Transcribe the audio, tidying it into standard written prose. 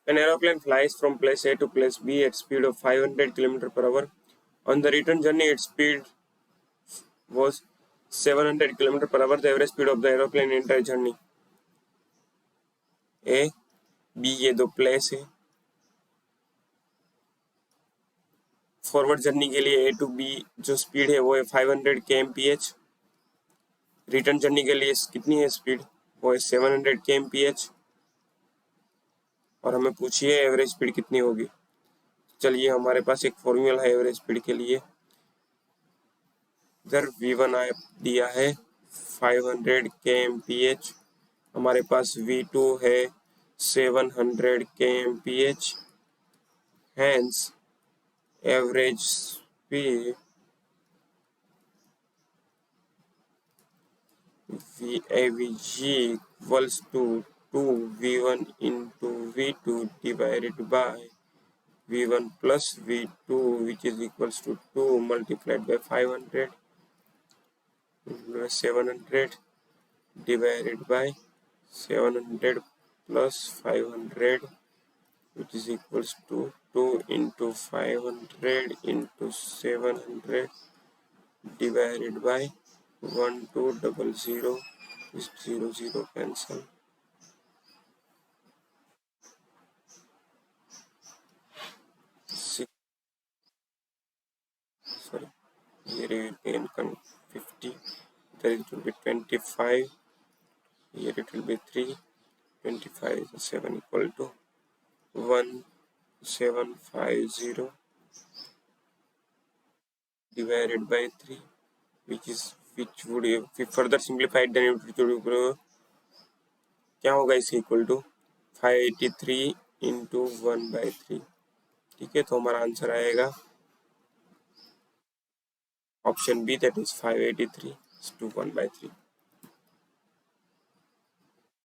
An aeroplane flies from place A to place B at speed of 500 km per hour. On the return journey, its speed was 700 km per hour. The average speed of the aeroplane entire journey. A, B ये दो place है. Forward journey के लिए A to B जो speed है वो है 500 kmph. Return journey के लिए कितनी है स्पीड? वो है 700 kmph. और हमें पूछिए एवरेज स्पीड कितनी होगी. चलिए हमारे पास एक फॉर्मूला है एवरेज स्पीड के लिए. इधर V1 दिया है 500 kmph. हमारे पास V2 है 700 kmph. Hence average speed VAVG equals to 2V1 into V2 divided by V1 plus V2, which is equals to 2 multiplied by 500 700 divided by 700 plus 500, which is equals to 2 into 500 into 700 divided by 1200. Is 0 cancel. Sorry, here again 50. There it will be 25. Here it will be 3. 25 is 7 equal to 1750 divided by 3, which would, if further simplified, then it would क्या होगा इसके equal to 583 into 1/3. ठीक है, तो हमारा answer आएगा option B, that is 583 to 1/3.